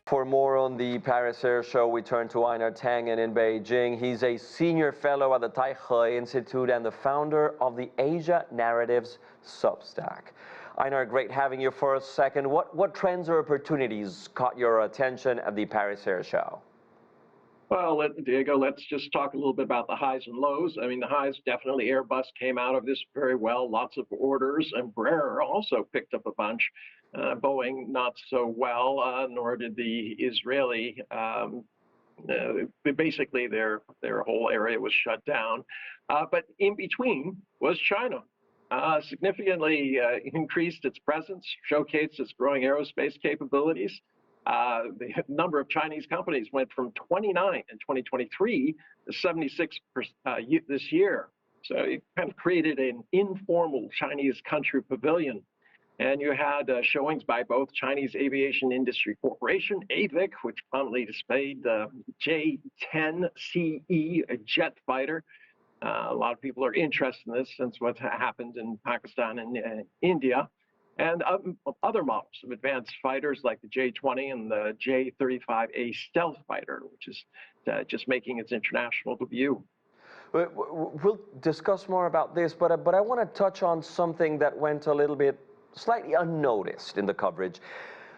For more on the Paris Air Show, we turn to Einar Tangen in Beijing. He's a senior fellow at the Taihe Institute and the founder of the Asia Narratives Substack. Einar, great having you for a second. What trends or opportunities caught your attention at the Paris Air Show? Well, Diego, let's just talk a little bit about the highs and lows. I mean, the highs, definitely Airbus came out of this very well, lots of orders. Embraer also picked up a bunch. Boeing, not so well, nor did the Israeli. Basically, their whole area was shut down. But in between was China. Significantly increased its presence, showcased its growing aerospace capabilities. The number of Chinese companies went from 29 in 2023 to 76 this year. So it kind of created an informal Chinese country pavilion. And you had showings by both Chinese Aviation Industry Corporation, AVIC, which prominently displayed the J-10CE, a jet fighter. A lot of people are interested in this since what's happened in Pakistan and India. And other models of advanced fighters like the J-20 and the J-35A stealth fighter, which is just making its international debut. We'll discuss more about this, but I want to touch on something that went a little bit slightly unnoticed in the coverage.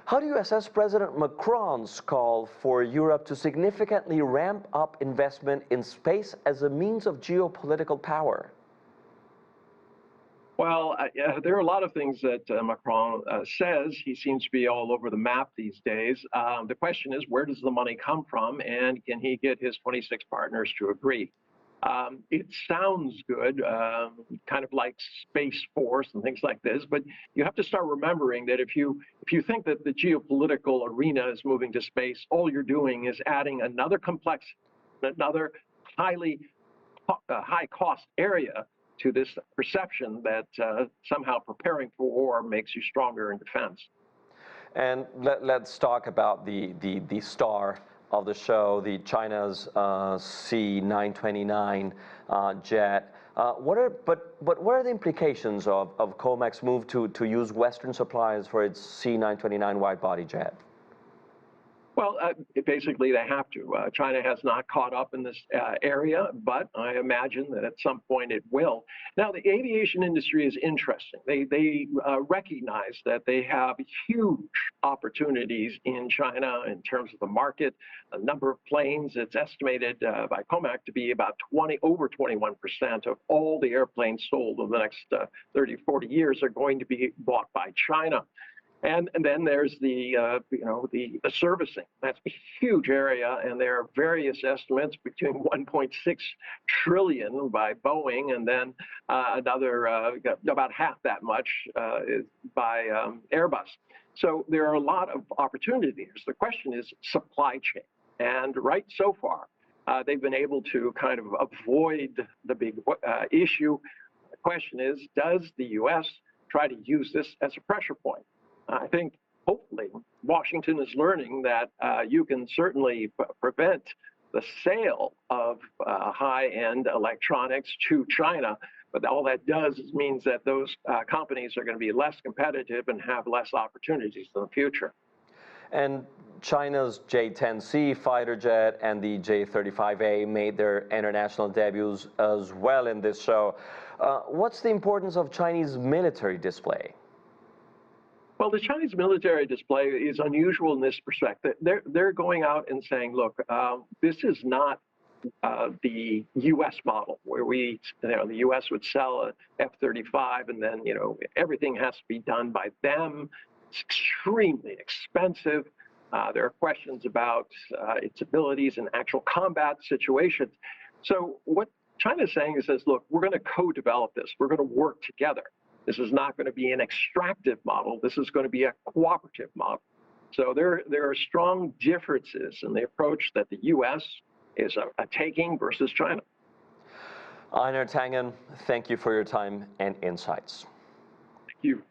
How do you assess President Macron's call for Europe to significantly ramp up investment in space as a means of geopolitical power? Well, there are a lot of things that Macron says. He seems to be all over the map these days. The question is, where does the money come from, and can he get his 26 partners to agree? It sounds good, kind of like Space Force and things like this, but you have to start remembering that if you think that the geopolitical arena is moving to space, all you're doing is adding another complexity, another high-cost area to this perception that somehow preparing for war makes you stronger in defense. And let's talk about the star of the show, the China's C929 jet. What are the implications of COMAC's move to use Western supplies for its C929 wide-body jet? Well, basically they have to. China has not caught up in this area, but I imagine that at some point it will. Now, the aviation industry is interesting. They recognize that they have huge opportunities in China in terms of the market, a number of planes. It's estimated by COMAC to be about over 21% of all the airplanes sold over the next 30, 40 years are going to be bought by China. And then there's the servicing. That's a huge area, and there are various estimates between 1.6 trillion by Boeing, and then another about half that much is by Airbus. So there are a lot of opportunities. The question is supply chain, and right so far they've been able to kind of avoid the big issue. The question is, does the U.S. try to use this as a pressure point? I think, hopefully, Washington is learning that you can certainly prevent the sale of high-end electronics to China, but all that does means that those companies are going to be less competitive and have less opportunities in the future. And China's J-10C fighter jet and the J-35A made their international debuts as well in this show. What's the importance of Chinese military display? Well, the Chinese military display is unusual in this perspective. They're going out and saying, look, this is not the U.S. model where the U.S. would sell a F-35 and then, everything has to be done by them. It's extremely expensive. There are questions about its abilities in actual combat situations. So what China's saying is, look, we're going to co-develop this. We're going to work together. This is not going to be an extractive model. This is going to be a cooperative model. So there are strong differences in the approach that the U.S. is taking versus China. Einar Tangen, thank you for your time and insights. Thank you.